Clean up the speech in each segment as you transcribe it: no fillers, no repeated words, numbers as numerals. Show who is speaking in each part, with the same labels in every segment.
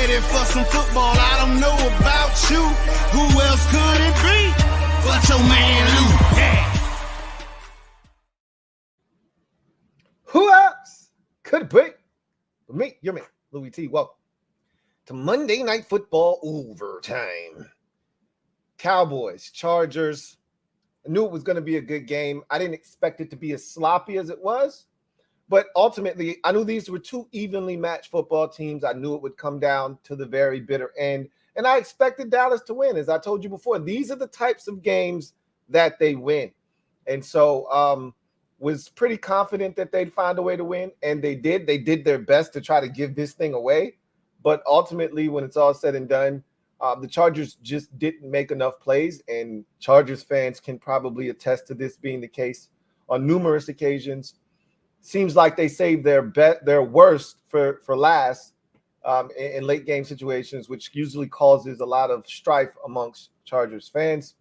Speaker 1: ready for some football. I don't know about you. Who else could it be but your man Lou? Yeah.
Speaker 2: Who else could it be? Me, your man, Louie T. Welcome to Monday Night Football overtime. Cowboys, Chargers. I knew it was going to be a good game. I didn't expect it to be as sloppy as it was. But ultimately, I knew these were two evenly matched football teams. I knew it would come down to the very bitter end. And I expected Dallas to win. As I told you before, these are the types of games that they win. And so was pretty confident that they'd find a way to win. And they did. They did their best to try to give this thing away. But ultimately, when it's all said and done, the Chargers just didn't make enough plays. And Chargers fans can probably attest to this being the case on numerous occasions. Seems like they saved their worst for last in late game situations, which usually causes a lot of strife amongst Chargers fans.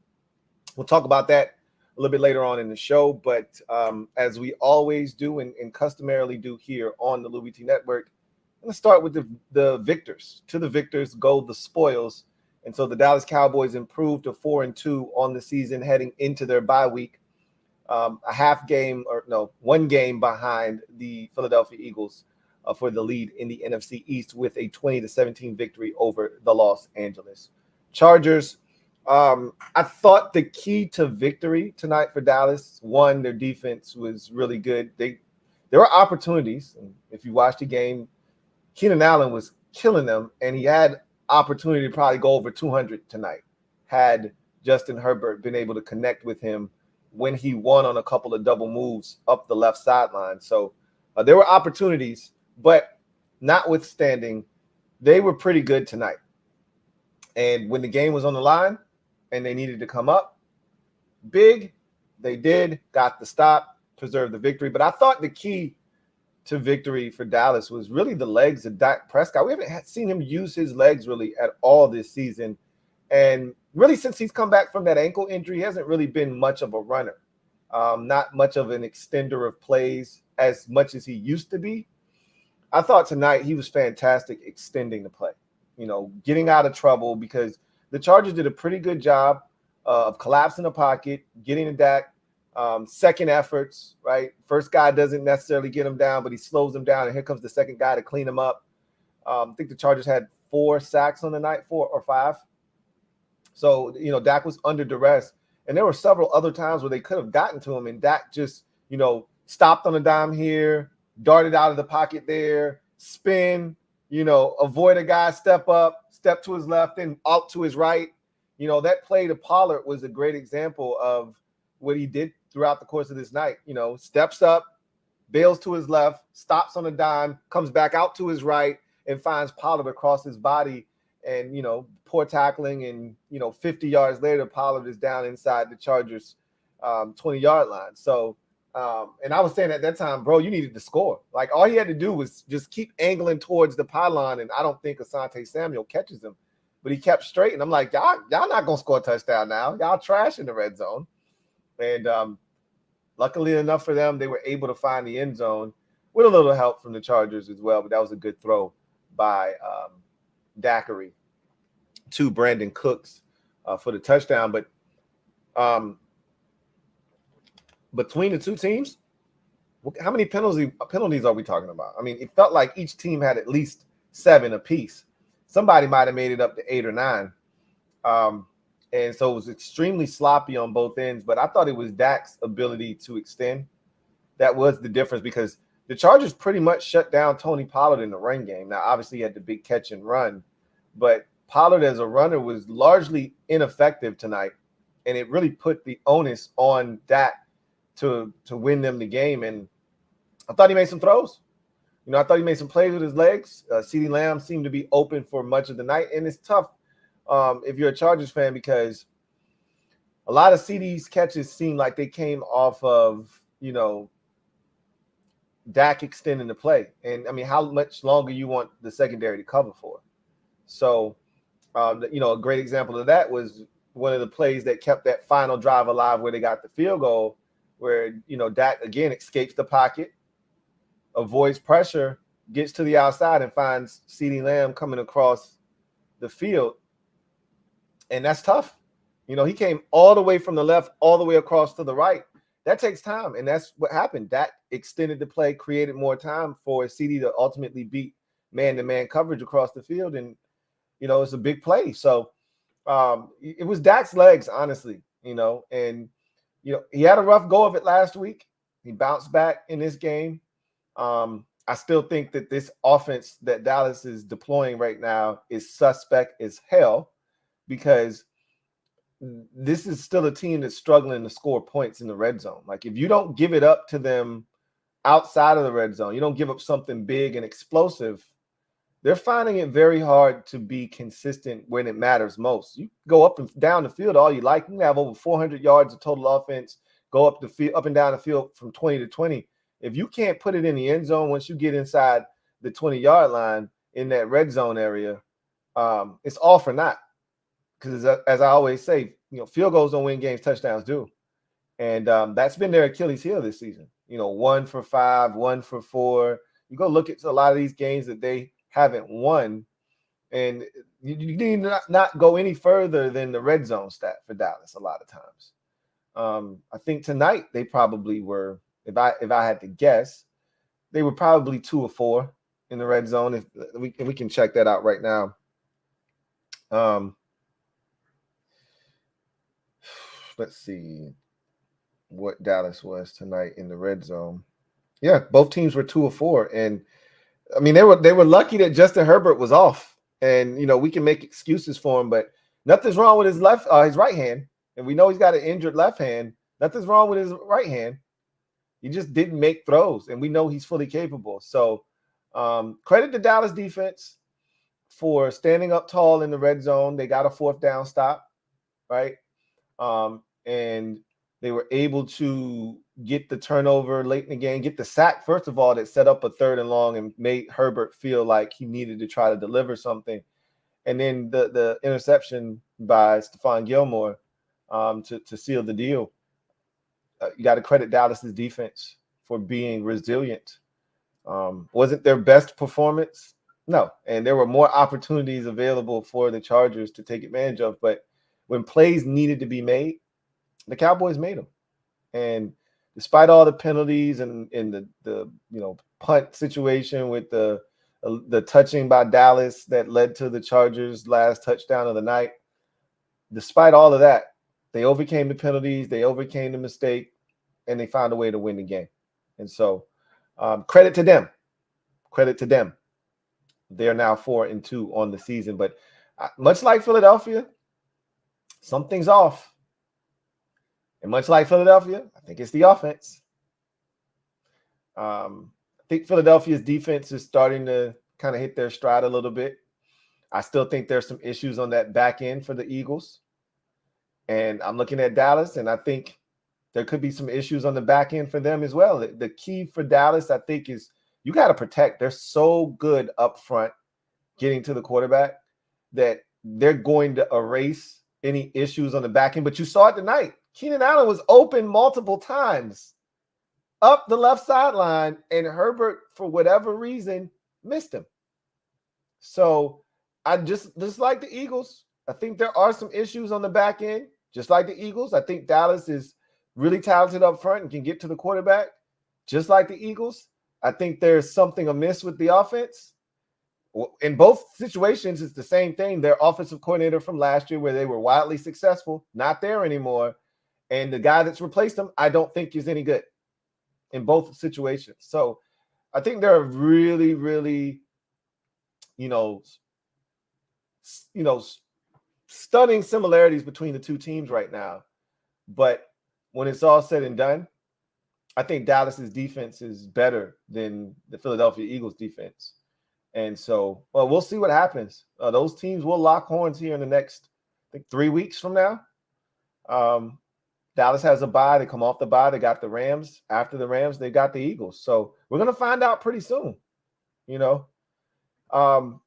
Speaker 2: We'll talk about that a little bit later on in the show. But as we always do and customarily do here on the Louie T Network, I'm going to start with the victors. To the victors go the spoils. And so the Dallas Cowboys improved to 4-2 on the season heading into their bye week. One game behind the Philadelphia Eagles for the lead in the NFC East with a 20-17 victory over the Los Angeles Chargers. I thought the key to victory tonight for Dallas, one, their defense was really good. There were opportunities. And if you watched the game, Keenan Allen was killing them, and he had opportunity to probably go over 200 tonight had Justin Herbert been able to connect with him when he won on a couple of double moves up the left sideline. So there were opportunities, but notwithstanding, they were pretty good tonight. And when the game was on the line and they needed to come up big, they did, got the stop, preserved the victory. But I thought the key to victory for Dallas was really the legs of Dak Prescott. We haven't seen him use his legs really at all this season. And really, since he's come back from that ankle injury, he hasn't really been much of a runner. Not much of an extender of plays as much as he used to be. I thought tonight he was fantastic extending the play, getting out of trouble, because the Chargers did a pretty good job of collapsing the pocket, getting to Dak, second efforts, right? First guy doesn't necessarily get him down, but he slows him down, and here comes the second guy to clean him up. I think the Chargers had 4 sacks on the night, 4 or 5. So, Dak was under duress. And there were several other times where they could have gotten to him, and Dak just, stopped on a dime here, darted out of the pocket there, spin, avoid a guy, step up, step to his left, and out to his right. That play to Pollard was a great example of what he did throughout the course of this night. Steps up, bails to his left, stops on a dime, comes back out to his right, and finds Pollard across his body. And, poor tackling, and, 50 yards later, Pollard is down inside the Chargers' 20-yard line. So, and I was saying at that time, bro, you needed to score. Like, all he had to do was just keep angling towards the pylon, and I don't think Asante Samuel catches him. But he kept straight, and I'm like, y'all not going to score a touchdown now. Y'all trash in the red zone. And luckily enough for them, they were able to find the end zone with a little help from the Chargers as well. But that was a good throw by Daiquiri to Brandon Cooks for the touchdown. But between the two teams, how many penalties are we talking about? I mean, it felt like each team had at least 7 apiece. Somebody might have made it up to 8 or 9. And so it was extremely sloppy on both ends. But I thought it was Dak's ability to extend that was the difference, because the Chargers pretty much shut down Tony Pollard in the run game. Now, obviously, he had the big catch and run, but Pollard as a runner was largely ineffective tonight, and it really put the onus on Dak to win them the game. And I thought he made some throws. I thought he made some plays with his legs. CeeDee Lamb seemed to be open for much of the night, and it's tough if you're a Chargers fan, because a lot of CeeDee's catches seem like they came off of, Dak extending the play. And, I mean, how much longer you want the secondary to cover for? So, a great example of that was one of the plays that kept that final drive alive where they got the field goal, where, Dak, again, escapes the pocket, avoids pressure, gets to the outside, and finds CeeDee Lamb coming across the field, and that's tough. He came all the way from the left, all the way across to the right. That takes time, and that's what happened. Dak extended the play, created more time for CD to ultimately beat man-to-man coverage across the field, and it's a big play. So it was Dak's legs, honestly, and he had a rough go of it last week. He bounced back in this game. I still think that this offense that Dallas is deploying right now is suspect as hell, because this is still a team that's struggling to score points in the red zone. Like, if you don't give it up to them outside of the red zone, you don't give up something big and explosive, they're finding it very hard to be consistent when it matters most. You go up and down the field all you like. You can have over 400 yards of total offense, go up and down the field from 20 to 20. If you can't put it in the end zone once you get inside the 20-yard line in that red zone area, it's all for naught. Because as I always say, field goals don't win games, touchdowns do. And that's been their Achilles heel this season. 1 for 5, 1 for 4. You go look at a lot of these games that they haven't won, and you need not go any further than the red zone stat for Dallas a lot of times. I think tonight they probably were, if I had to guess, they were probably 2 or 4 in the red zone. If we can check that out right now. Let's see what Dallas was tonight in the red zone. Yeah, both teams were 2 or 4, and I mean, they were lucky that Justin Herbert was off, and we can make excuses for him, but nothing's wrong with his right hand, and we know he's got an injured left hand. Nothing's wrong with his right hand. He just didn't make throws, and we know he's fully capable. So, credit to Dallas defense for standing up tall in the red zone. They got a 4th down stop, right? And they were able to get the turnover late in the game, get the sack, first of all, that set up a 3rd and long and made Herbert feel like he needed to try to deliver something. And then the interception by Stephon Gilmore to seal the deal. You got to credit Dallas's defense for being resilient. Wasn't their best performance? No. And there were more opportunities available for the Chargers to take advantage of. But when plays needed to be made, the Cowboys made them. And despite all the penalties and the punt situation with the touching by Dallas that led to the Chargers' last touchdown of the night, despite all of that, they overcame the penalties, they overcame the mistake, and they found a way to win the game. And so, credit to them. Credit to them. They are now 4-2 on the season. But much like Philadelphia, something's off. And much like Philadelphia, I think it's the offense. I think Philadelphia's defense is starting to kind of hit their stride a little bit. I still think there's some issues on that back end for the Eagles. And I'm looking at Dallas, and I think there could be some issues on the back end for them as well. The key for Dallas, I think, is you got to protect. They're so good up front getting to the quarterback that they're going to erase any issues on the back end. But you saw it tonight. Keenan Allen was open multiple times up the left sideline, and Herbert, for whatever reason, missed him. So I just like the Eagles, I think there are some issues on the back end. Just like the Eagles, I think Dallas is really talented up front and can get to the quarterback. Just like the Eagles, I think there's something amiss with the offense. In both situations, it's the same thing. Their offensive coordinator from last year, where they were wildly successful, not there anymore. And the guy that's replaced him, I don't think is any good in both situations. So I think there are really, really, stunning similarities between the two teams right now. But when it's all said and done, I think Dallas's defense is better than the Philadelphia Eagles defense. And so, we'll see what happens. Those teams will lock horns here in the next, I think, 3 weeks from now. Dallas has a bye. They come off the bye. They got the Rams. After the Rams, they got the Eagles. So we're going to find out pretty soon, And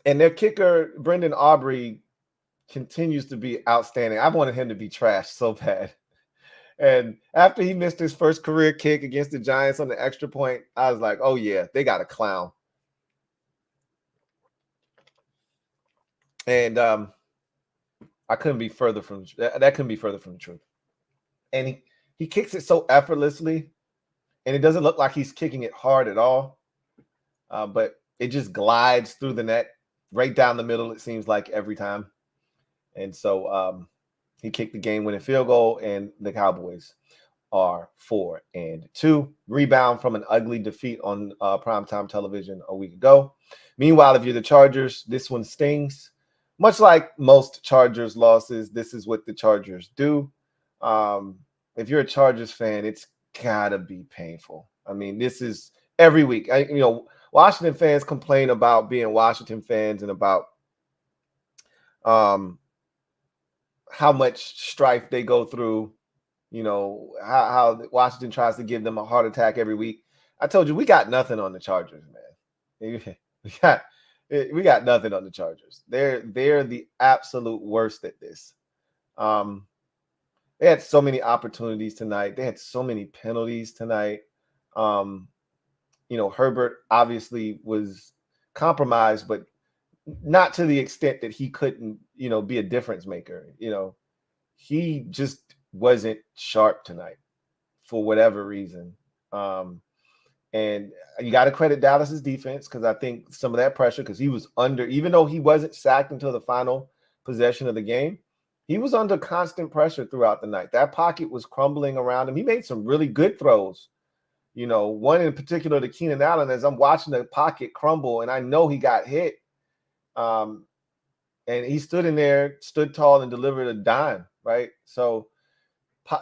Speaker 2: their kicker, Brendan Aubrey, continues to be outstanding. I wanted him to be trashed so bad. And after he missed his first career kick against the Giants on the extra point, I was like, oh, yeah, they got a clown. And I couldn't be further from that. Couldn't be further from the truth. And he kicks it so effortlessly, and it doesn't look like he's kicking it hard at all. But it just glides through the net, right down the middle. It seems like every time. And so he kicked the game-winning field goal, and the Cowboys are 4-2. Rebound from an ugly defeat on primetime television a week ago. Meanwhile, if you're the Chargers, this one stings. Much like most Chargers losses, this is what the Chargers do. If you're a Chargers fan, it's gotta be painful. I mean, this is every week. Washington fans complain about being Washington fans and about how much strife they go through. How Washington tries to give them a heart attack every week. I told you, we got nothing on the Chargers, man. We got nothing on the Chargers. They're the absolute worst at this. They had so many opportunities tonight. They had so many penalties tonight. Herbert obviously was compromised, but not to the extent that he couldn't, be a difference maker. He just wasn't sharp tonight for whatever reason. And you got to credit Dallas's defense, because I think some of that pressure, because he was under, even though he wasn't sacked until the final possession of the game, he was under constant pressure throughout the night. That pocket was crumbling around him. He made some really good throws. One in particular to Keenan Allen, as I'm watching the pocket crumble, and I know he got hit. And he stood in there, stood tall, and delivered a dime, right? So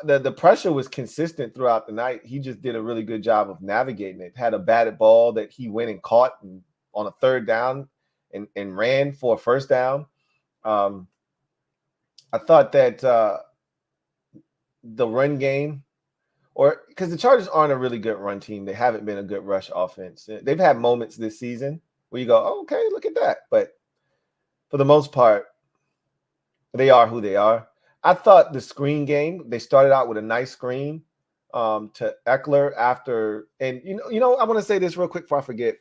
Speaker 2: the pressure was consistent throughout the night. He just did a really good job of navigating it. Had a batted ball that he went and caught on a third down and ran for a first down. I thought that the run game, because the Chargers aren't a really good run team. They haven't been a good rush offense. They've had moments this season where you go, oh, okay, look at that. But for the most part, they are who they are. I thought the screen game, they started out with a nice screen to Eckler after, and I want to say this real quick before I forget.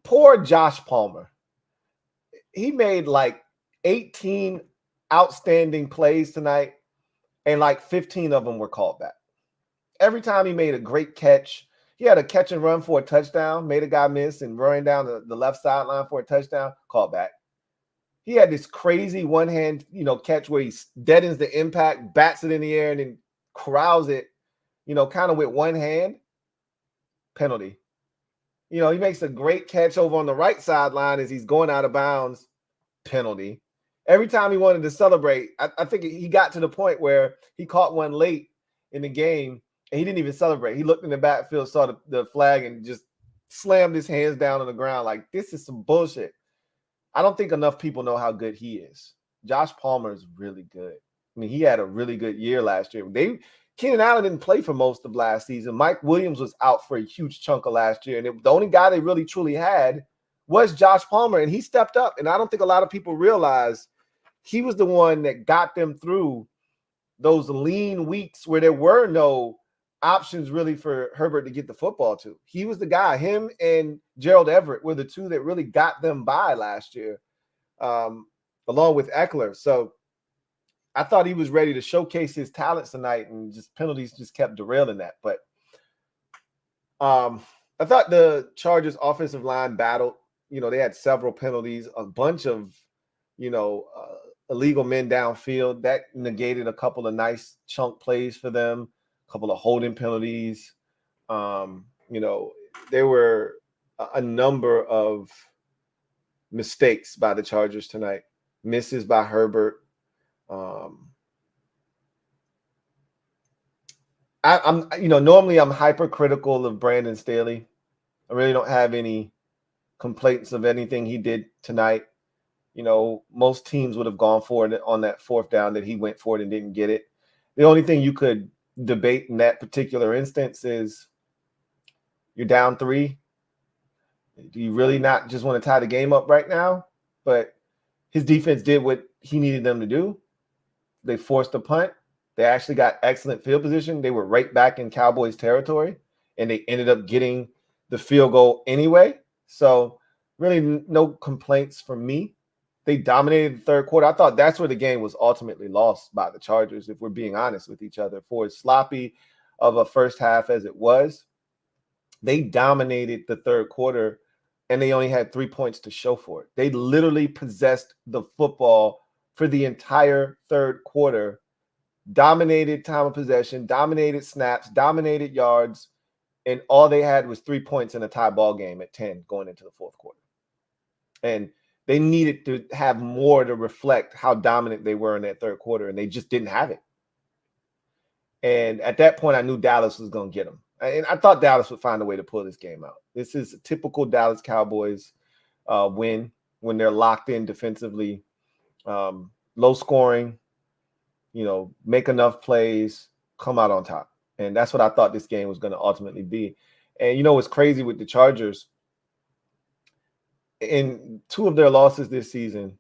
Speaker 2: Poor Josh Palmer. He made like 18 outstanding plays tonight, and like 15 of them were called back. Every time he made a great catch, he had a catch and run for a touchdown, made a guy miss and running down the left sideline for a touchdown, called back. He had this crazy one-hand, catch where he deadens the impact, bats it in the air, and then corrals it, kind of with one hand. Penalty. He makes a great catch over on the right sideline as he's going out of bounds. Penalty. Every time he wanted to celebrate, I think he got to the point where he caught one late in the game, and he didn't even celebrate. He looked in the backfield, saw the flag, and just slammed his hands down on the ground like, this is some bullshit. I don't think enough people know how good he is. Josh Palmer is really good. I mean, he had a really good year last year. Keenan Allen didn't play for most of last season. Mike Williams was out for a huge chunk of last year. And the only guy they really truly had was Josh Palmer. And he stepped up. And I don't think a lot of people realize he was the one that got them through those lean weeks where there were no options really for Herbert to get the football to. He was the guy. Him and Gerald Everett were the two that really got them by last year, along with Eckler. So I thought he was ready to showcase his talents tonight, and just penalties just kept derailing that. But I thought the Chargers offensive line battled. They had several penalties, a bunch of, illegal men downfield. That negated a couple of nice chunk plays for them. Couple of holding penalties. There were a number of mistakes by the Chargers tonight. Misses by Herbert. Normally I'm hypercritical of Brandon Staley. I really don't have any complaints of anything he did tonight. Most teams would have gone for it on that fourth down that he went for it and didn't get it. The only thing you could debate in that particular instance is, you're down 3. Do you really not just want to tie the game up right now? But his defense did what he needed them to do. They forced a punt. They actually got excellent field position. They were right back in Cowboys territory, and they ended up getting the field goal anyway. So really no complaints from me. They dominated the third quarter. I thought that's where the game was ultimately lost by the Chargers, if we're being honest with each other. For as sloppy of a first half as it was, they dominated the third quarter, and they only had 3 points to show for it. They literally possessed the football for the entire third quarter, dominated time of possession, dominated snaps, dominated yards, and all they had was 3 points in a tie ball game at 10 going into the fourth quarter. And they needed to have more to reflect how dominant they were in that third quarter, and they just didn't have it. And at that point, I knew Dallas was going to get them. And I thought Dallas would find a way to pull this game out. This is a typical Dallas Cowboys win when they're locked in defensively, low scoring, make enough plays, come out on top. And that's what I thought this game was going to ultimately be. And what's crazy with the Chargers, in 2 of their losses this season,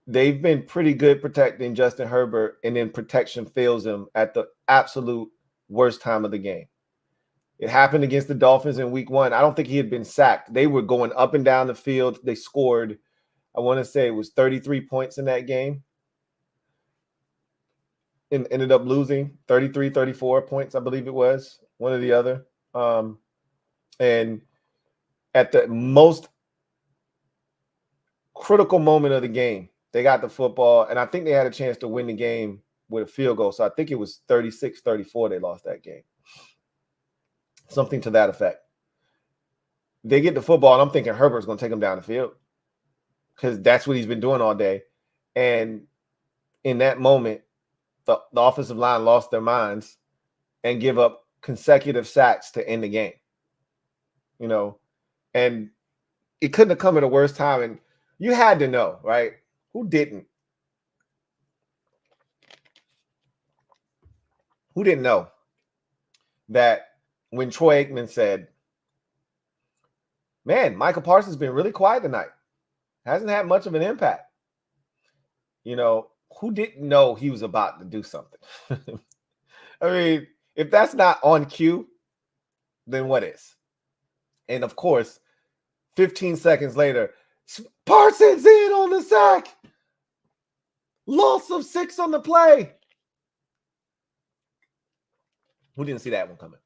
Speaker 2: they've been pretty good protecting Justin Herbert, and then protection fails them at the absolute worst time of the game. It happened against the Dolphins in week 1. I don't think he had been sacked. They were going up and down the field. They scored, I want to say it was 33 points in that game. And ended up losing 33, 34 points, I believe it was, one or the other. And at the most critical moment of the game, they got the football, and I think they had a chance to win the game with a field goal. So I think it was 36-34 they lost that game. Something to that effect. They get the football, and I'm thinking Herbert's going to take them down the field because that's what he's been doing all day. And in that moment, the offensive line lost their minds and give up consecutive sacks to end the game. And it couldn't have come at a worse time. And you had to know, right? Who didn't? Who didn't know that when Troy Aikman said, man, Michael Parsons has been really quiet tonight, hasn't had much of an impact. Who didn't know he was about to do something? I mean, if that's not on cue, then what is? And of course, 15 seconds later, Parsons in on the sack. Loss of 6 on the play. Who didn't see that one coming?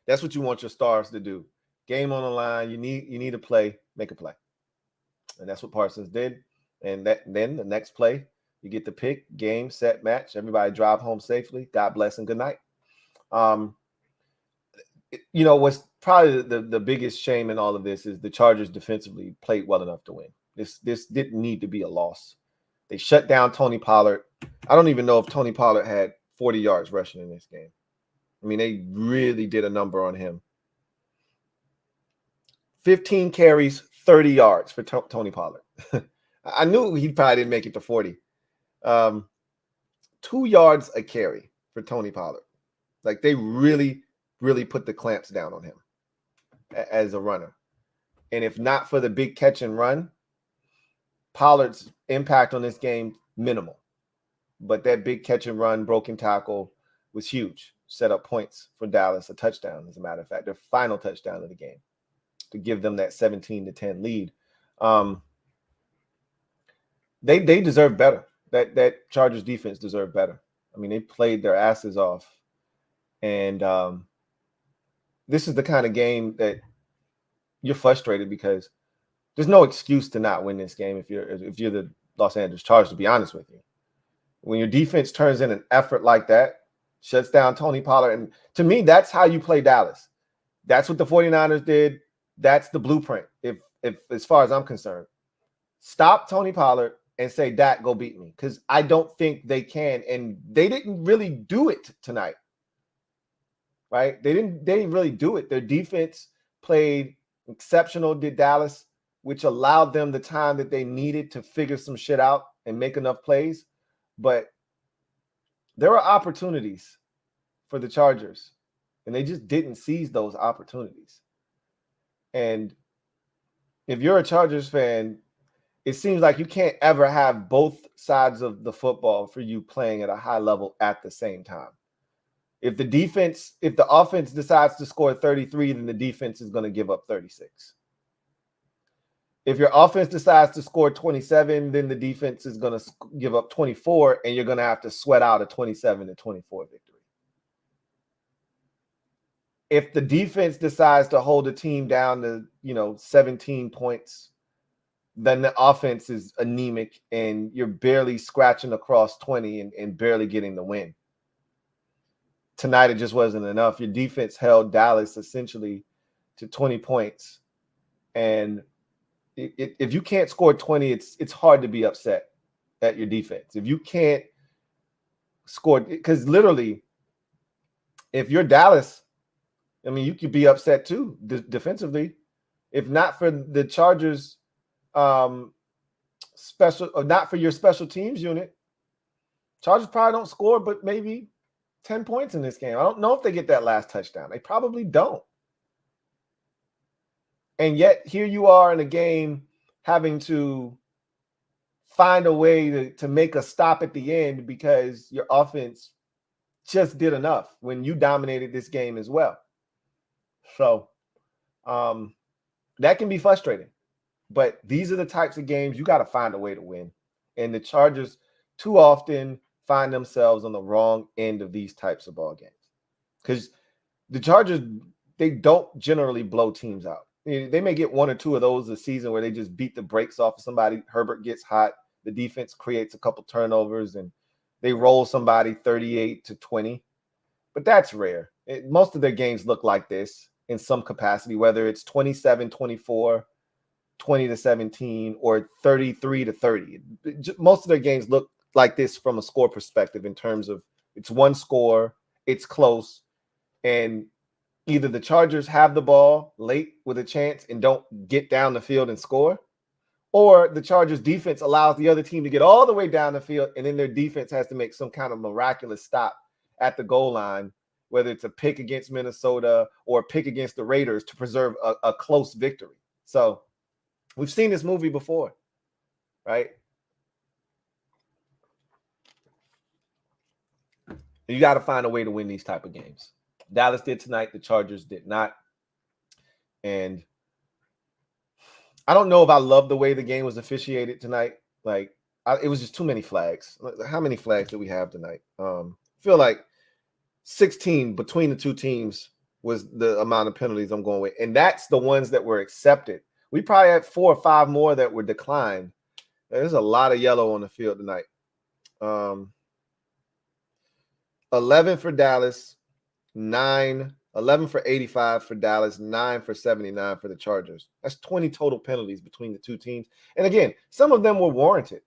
Speaker 2: That's what you want your stars to do. Game on the line. You need a play, make a play. And that's what Parsons did. And then the next play, you get the pick, game, set, match. Everybody drive home safely. God bless and good night. What's probably the biggest shame in all of this is the Chargers defensively played well enough to win. This didn't need to be a loss. They shut down Tony Pollard. I don't even know if Tony Pollard had 40 yards rushing in this game. I mean, they really did a number on him. 15 carries, 30 yards for Tony Pollard. I knew he probably didn't make it to 40. 2 yards a carry for Tony Pollard. Like, they really, really put the clamps down on him as a runner. And if not for the big catch and run, Pollard's impact on this game, minimal. But that big catch and run, broken tackle was huge. Set up points for Dallas, a touchdown, as a matter of fact, their final touchdown of the game to give them that 17-10 lead. They deserve better. That Chargers defense deserved better. I mean, they played their asses off. And this is the kind of game that you're frustrated because there's no excuse to not win this game if you're the Los Angeles Chargers, to be honest with you. When your defense turns in an effort like that, shuts down Tony Pollard, and to me, that's how you play Dallas. That's what the 49ers did. That's the blueprint, if as far as I'm concerned. Stop Tony Pollard and say, Dak, go beat me, because I don't think they can, and they didn't really do it tonight. Right? They didn't really do it. Their defense played exceptional, did Dallas, which allowed them the time that they needed to figure some shit out and make enough plays. But there were opportunities for the Chargers, and they just didn't seize those opportunities. And if you're a Chargers fan, it seems like you can't ever have both sides of the football for you playing at a high level at the same time. If the offense decides to score 33, then the defense is going to give up 36. If your offense decides to score 27, then the defense is going to give up 24, and you're going to have to sweat out a 27-24 victory. If the defense decides to hold a team down to, 17 points, then the offense is anemic and you're barely scratching across 20 and barely getting the win. Tonight, it just wasn't enough. Your defense held Dallas essentially to 20 points. And if you can't score 20, it's hard to be upset at your defense. If you can't score, because literally, if you're Dallas, I mean, you could be upset too defensively. If not for the Chargers, not for your special teams unit, Chargers probably don't score, but maybe 10 points in this game. I don't know if they get that last touchdown. They probably don't. And yet here you are in a game having to find a way to make a stop at the end because your offense just did enough when you dominated this game as well. So that can be frustrating. But these are the types of games you got to find a way to win. And the Chargers too often find themselves on the wrong end of these types of ball games. Because the Chargers, they don't generally blow teams out. They may get one or two of those a season where they just beat the brakes off of somebody. Herbert gets hot. The defense creates a couple turnovers and they roll somebody 38-20. But that's rare. Most of their games look like this in some capacity, whether it's 27-24, 20-17, or 33-30. Most of their games look like this from a score perspective in terms of it's one score, it's close, and either the Chargers have the ball late with a chance and don't get down the field and score, or the Chargers defense allows the other team to get all the way down the field, and then their defense has to make some kind of miraculous stop at the goal line, whether it's a pick against Minnesota or a pick against the Raiders to preserve a close victory. So we've seen this movie before, right? You got to find a way to win these type of games. Dallas did tonight. The Chargers did not. And I don't know if I love the way the game was officiated tonight. Like, it was just too many flags. How many flags did we have tonight? I feel like 16 between the two teams was the amount of penalties I'm going with. And that's the ones that were accepted. We probably had 4 or 5 more that were declined. There's a lot of yellow on the field tonight. 11 for Dallas, 11 for 85 for Dallas, 9 for 79 for the Chargers. That's 20 total penalties between the two teams. And again, some of them were warranted.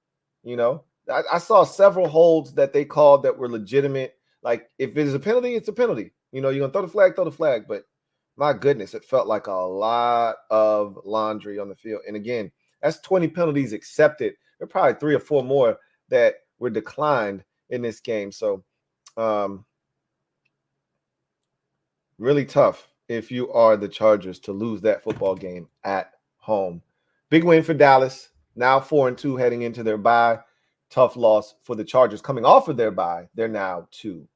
Speaker 2: I saw several holds that they called that were legitimate. Like, if it is a penalty, it's a penalty. You're going to throw the flag. But my goodness, it felt like a lot of laundry on the field. And again, that's 20 penalties accepted. There are probably 3 or 4 more that were declined in this game. So, really tough if you are the Chargers to lose that football game at home. Big win for Dallas. Now 4-2 heading into their bye. Tough loss for the Chargers coming off of their bye. They're now 2-3.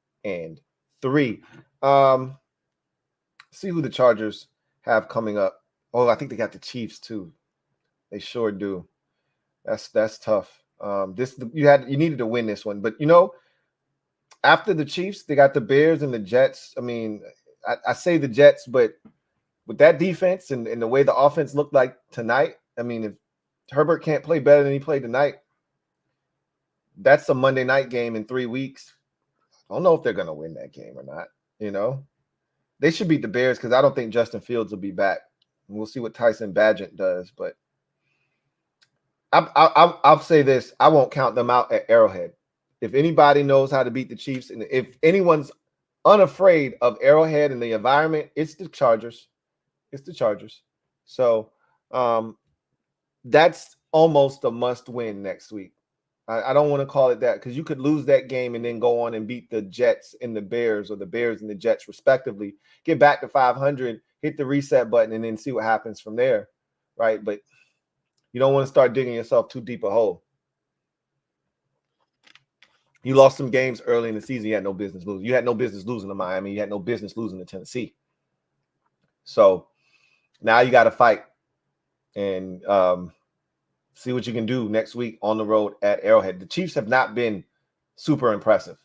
Speaker 2: See who the Chargers have coming up. Oh, I think they got the Chiefs too. They sure do. That's tough. You needed to win this one, but after the Chiefs, they got the Bears and the Jets. I mean, I say the Jets, but with that defense and the way the offense looked like tonight, I mean, if Herbert can't play better than he played tonight, that's a Monday night game in 3 weeks. I don't know if they're going to win that game or not. They should beat the Bears because I don't think Justin Fields will be back. We'll see what Tyson Bagent does, but I'll say this. I won't count them out at Arrowhead. If anybody knows how to beat the Chiefs, and if anyone's unafraid of Arrowhead and the environment, it's the Chargers. It's the Chargers. So that's almost a must win next week. I don't want to call it that because you could lose that game and then go on and beat the Jets and the Bears, or the Bears and the Jets respectively, get back to 500, hit the reset button, and then see what happens from there, right? But you don't want to start digging yourself too deep a hole. You lost some games early in the season you had no business losing. You had no business losing to Miami. You had no business losing to Tennessee. So now you got to fight and see what you can do next week on the road at Arrowhead. The Chiefs have not been super impressive.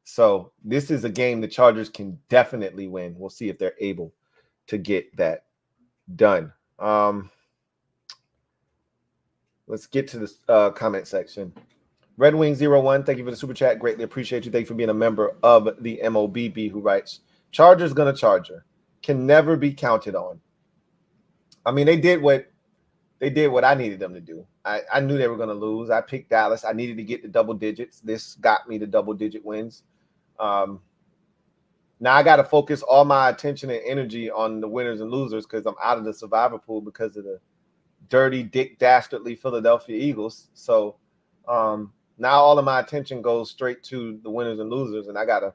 Speaker 2: So this is a game the Chargers can definitely win. We'll see if they're able to get that done. Let's get to the comment section. Red Wing 01, thank you for the super chat. Greatly appreciate you. Thank you for being a member of the MOBB, who writes, Chargers gonna Charger. Can never be counted on. I mean, they did what I needed them to do. I knew they were gonna lose. I picked Dallas. I needed to get the double digits. This got me the double-digit wins. Now I got to focus all my attention and energy on the winners and losers because I'm out of the survivor pool because of the dirty, dick, dastardly Philadelphia Eagles. So now all of my attention goes straight to the winners and losers, and I gotta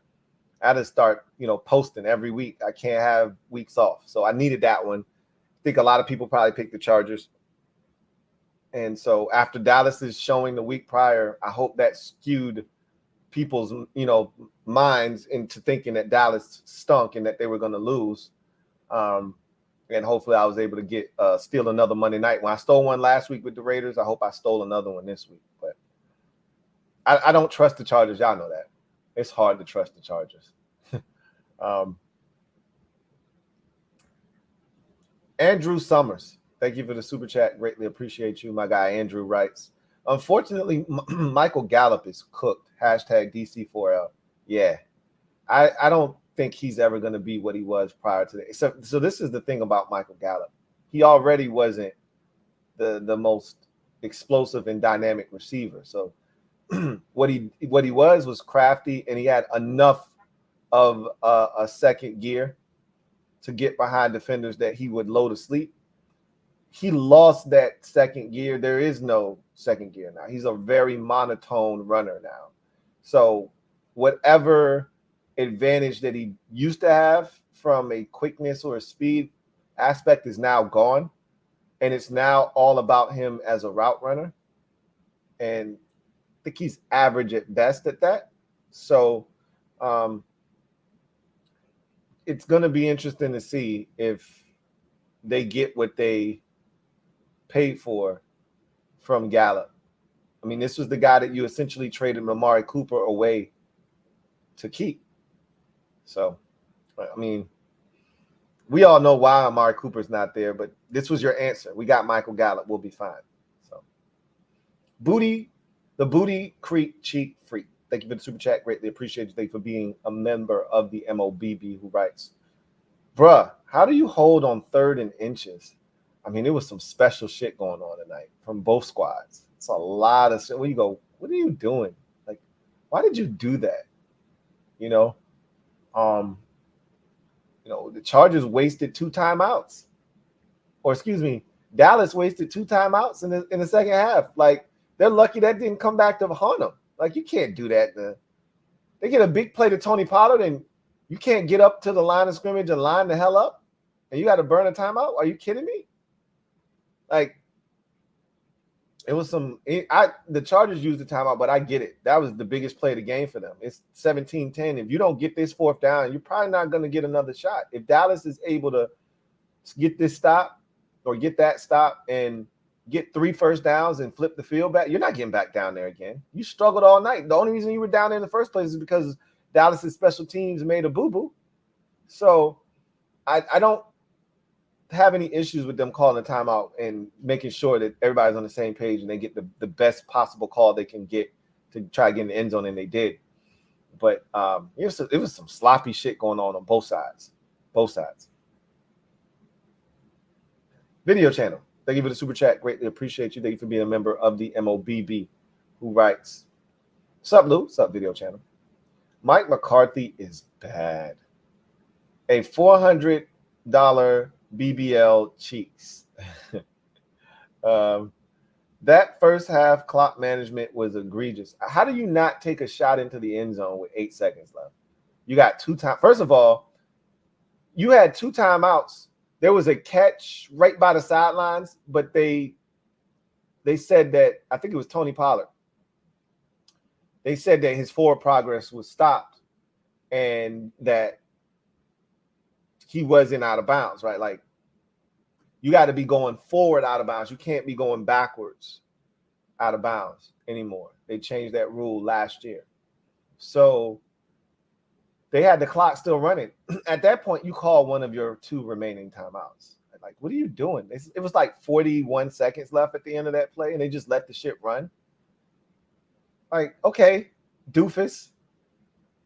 Speaker 2: start, posting every week. I can't have weeks off. So I needed that one. I think a lot of people probably picked the Chargers. And so after Dallas is showing the week prior, I hope that skewed people's, minds into thinking that Dallas stunk and that they were going to lose. And hopefully I was able to get steal another Monday night. When I stole one last week with the Raiders, I hope I stole another one this week. But I don't trust the Chargers. Y'all know that. It's hard to trust the Chargers. Andrew Summers, thank you for the super chat. Greatly appreciate you. My guy Andrew writes, unfortunately, Michael Gallup is cooked. Hashtag DC4L. Yeah, I don't think he's ever going to be what he was prior to that. So this is the thing about Michael Gallup. He already wasn't the most explosive and dynamic receiver. So what he was crafty, and he had enough of a second gear to get behind defenders that he would load asleep. He lost that second gear. There is no second gear now. He's a very monotone runner now. So whatever advantage that he used to have from a quickness or a speed aspect is now gone. And it's now all about him as a route runner. And I think he's average at best at that. So it's going to be interesting to see if they get what they paid for from Gallup. I mean, this was the guy that you essentially traded Amari Cooper away to keep. So, I mean, we all know why Amari Cooper's not there, but this was your answer. We got Michael Gallup. We'll be fine. So, the Booty Creek Cheek Freak. Thank you for the super chat. Greatly appreciate you. Thank you for being a member of the MOBB, who writes, bruh, how do you hold on 3rd and inches? I mean, there was some special shit going on tonight from both squads. It's a lot of shit. Where you go, what are you doing? Like, why did you do that? The Chargers wasted 2 timeouts. Or excuse me, Dallas wasted 2 timeouts in the second half. Like, they're lucky that didn't come back to haunt them. Like, you can't do that. They get a big play to Tony Pollard, and you can't get up to the line of scrimmage and line the hell up, and you got to burn a timeout? Are you kidding me? Like, it was the Chargers used the timeout, but I get it. That was the biggest play of the game for them. It's 17-10. If you don't get this 4th down, you're probably not going to get another shot. If Dallas is able to get this stop or get that stop and get 3 first downs and flip the field back, you're not getting back down there again. You struggled all night. The only reason you were down there in the first place is because Dallas's special teams made a boo-boo. So I don't have any issues with them calling a timeout and making sure that everybody's on the same page and they get the best possible call they can get to try to get in the end zone, and they did. But it was some sloppy shit going on both sides. Both sides. Video channel. Thank you for the super chat. Greatly appreciate you. Thank you for being a member of the MOBB, who writes, "Sup, Lou? Sup, video channel? Mike McCarthy is bad. A $400 BBL cheeks. That first half clock management was egregious. How do you not take a shot into the end zone with 8 seconds left? You got 2 times. First of all, you had 2 timeouts. There was a catch right by the sidelines, but they said that, I think it was Tony Pollard. They said that his forward progress was stopped and that he wasn't out of bounds, right? Like, You got to be going forward out of bounds. You can't be going backwards out of bounds anymore. They changed that rule last year. So they had the clock still running. At that point, you call one of your 2 remaining timeouts. Like, what are you doing? It was like 41 seconds left at the end of that play, and they just let the shit run. Like, okay, doofus.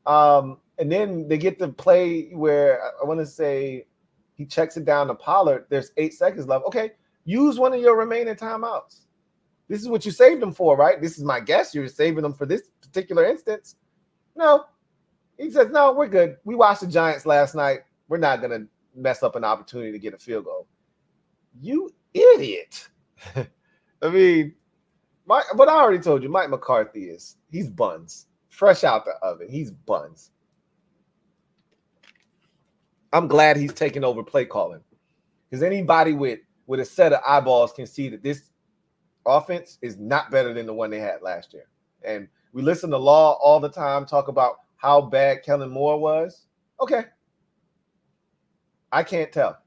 Speaker 2: And then they get the play where I want to say he checks it down to Pollard. There's 8 seconds left. Okay, use one of your remaining timeouts. This is what you saved them for, right? This is my guess. You're saving them for this particular instance. No. He says, no, we're good. We watched the Giants last night. We're not going to mess up an opportunity to get a field goal. You idiot. I mean, but I already told you, Mike McCarthy he's buns. Fresh out the oven. He's buns. I'm glad he's taking over play calling. Because anybody with a set of eyeballs can see that this offense is not better than the one they had last year. And we listen to Law all the time talk about how bad Kellen Moore was. Okay. I can't tell.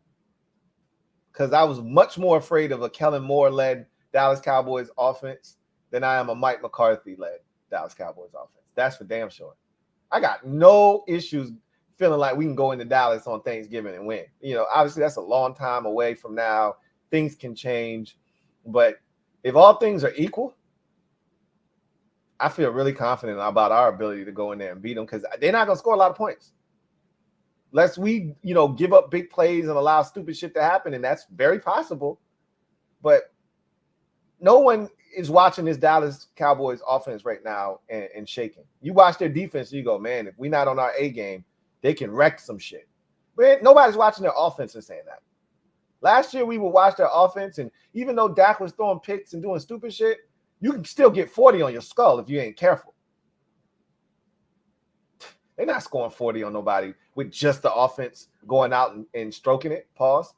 Speaker 2: Because I was much more afraid of a Kellen Moore-led Dallas Cowboys offense than I am a Mike McCarthy-led Dallas Cowboys offense. That's for damn sure. I got no issues feeling like we can go into Dallas on Thanksgiving and win. Obviously that's a long time away from now. Things can change. But if all things are equal, I feel really confident about our ability to go in there and beat them because they're not going to score a lot of points. Lest we, give up big plays and allow stupid shit to happen, and that's very possible. But no one is watching this Dallas Cowboys offense right now and shaking. You watch their defense, and you go, man, if we're not on our A game, they can wreck some shit. But nobody's watching their offense and saying that. Last year, we would watch their offense, and even though Dak was throwing picks and doing stupid shit, you can still get 40 on your skull if you ain't careful. They're not scoring 40 on nobody with just the offense going out and stroking it. Pause.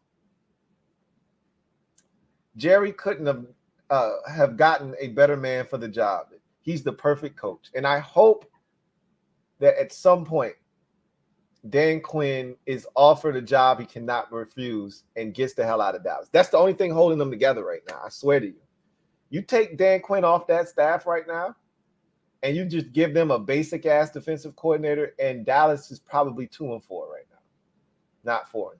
Speaker 2: Jerry couldn't have gotten a better man for the job. He's the perfect coach. And I hope that at some point, Dan Quinn is offered a job he cannot refuse and gets the hell out of Dallas. That's the only thing holding them together right now. I swear to you. You take Dan Quinn off that staff right now, and you just give them a basic-ass defensive coordinator, and Dallas is probably 2-4 right now, not 4-2.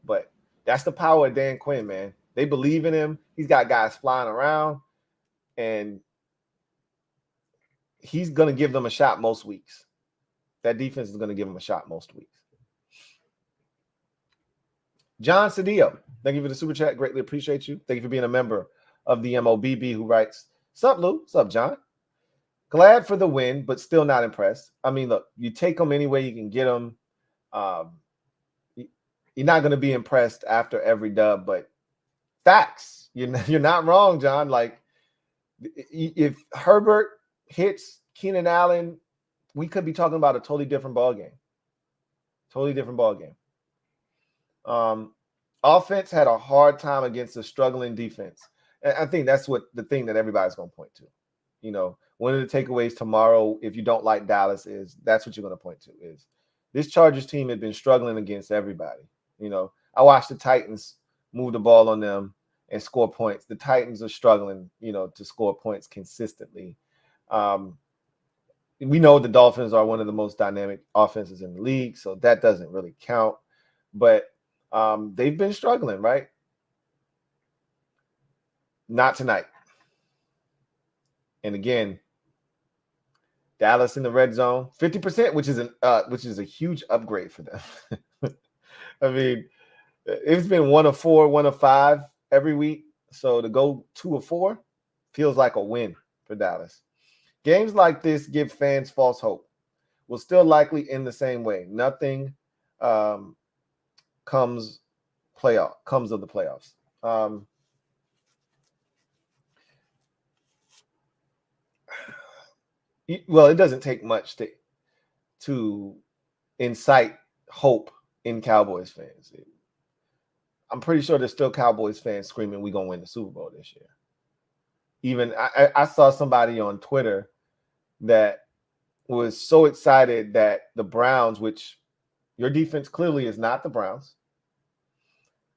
Speaker 2: But that's the power of Dan Quinn, man. They believe in him. He's got guys flying around, and he's going to give them a shot most weeks. That defense is going to give him a shot most weeks. John Cedillo, thank you for the super chat. Greatly appreciate you. Thank you for being a member of the MOBB who writes, "Sup, Lou? Sup, John? Glad for the win, but still not impressed. I mean, look, you take them any way you can get them. You're not going to be impressed after every dub, but facts. You're not wrong, John. Like, if Herbert hits Keenan Allen, we could be talking about a totally different ball game. Totally different ball game. Offense had a hard time against a struggling defense. And I think that's what the thing that everybody's going to point to. One of the takeaways tomorrow, if you don't like Dallas, is that's what you're going to point to is this Chargers team had been struggling against everybody. I watched the Titans move the ball on them and score points. The Titans are struggling, to score points consistently. We know the Dolphins are one of the most dynamic offenses in the league, so that doesn't really count. But they've been struggling, right? Not tonight. And again, Dallas in the red zone, 50%, which is a huge upgrade for them. I mean, it's been 1 of 4, 1 of 5 every week. So to go 2 of 4 feels like a win for Dallas. Games like this give fans false hope. Will still likely end the same way. Nothing comes of the playoffs. Well, it doesn't take much to incite hope in Cowboys fans. I'm pretty sure there's still Cowboys fans screaming, "We're going to win the Super Bowl this year." Even I saw somebody on Twitter that was so excited that the Browns, which your defense clearly is not the Browns,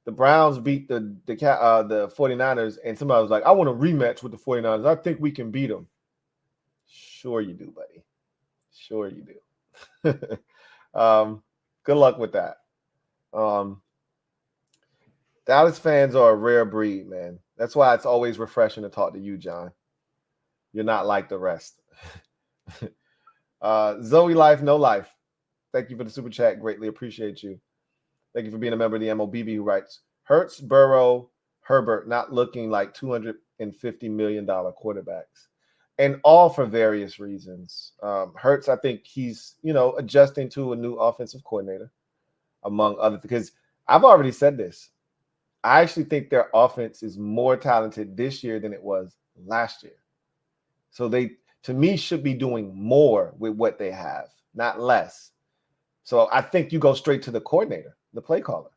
Speaker 2: the Browns beat the 49ers, and somebody was like, I want a rematch with the 49ers. I think we can beat them. Sure you do, buddy. Sure you do. Good luck with that. Dallas fans are a rare breed, man. That's why it's always refreshing to talk to you, John. You're not like the rest. Zoe Life, No Life. Thank you for the super chat. Greatly appreciate you. Thank you for being a member of the MOBB, who writes, Hurts, Burrow, Herbert not looking like $250 million quarterbacks. And all for various reasons. Hurts, I think he's, adjusting to a new offensive coordinator, among other, because I've already said this. I actually think their offense is more talented this year than it was last year. So they, to me, should be doing more with what they have, not less. So I think you go straight to the coordinator, the play caller.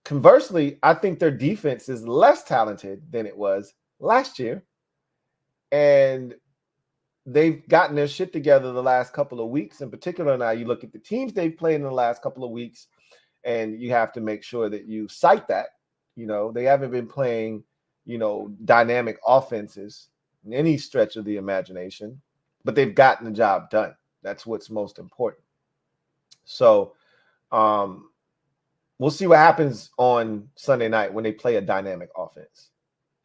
Speaker 2: Conversely, I think their defense is less talented than it was last year. And they've gotten their shit together the last couple of weeks. In particular, now you look at the teams they've played in the last couple of weeks, and you have to make sure that you cite that. They haven't been playing, dynamic offenses in any stretch of the imagination, but they've gotten the job done. That's what's most important. So we'll see what happens on Sunday night when they play a dynamic offense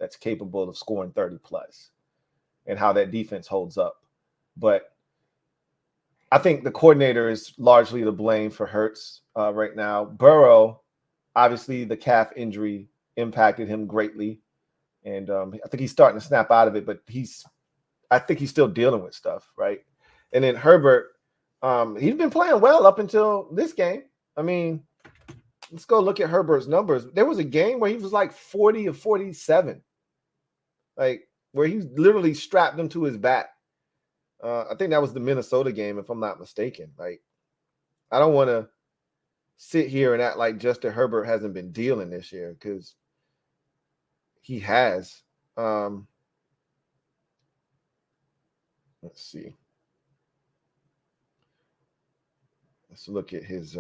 Speaker 2: that's capable of scoring 30 plus and how that defense holds up. But I think the coordinator is largely to blame for Hurts right now. Burrow, obviously the calf injury impacted him greatly. And I think he's starting to snap out of it, but I think he's still dealing with stuff, right? And then Herbert, he's been playing well up until this game. I mean, let's go look at Herbert's numbers. There was a game where he was like 40 of 47, like where he literally strapped him to his back. I think that was the Minnesota game, if I'm not mistaken. Like, I don't want to sit here and act like Justin Herbert hasn't been dealing this year, because he has. Let's see. Let's look at his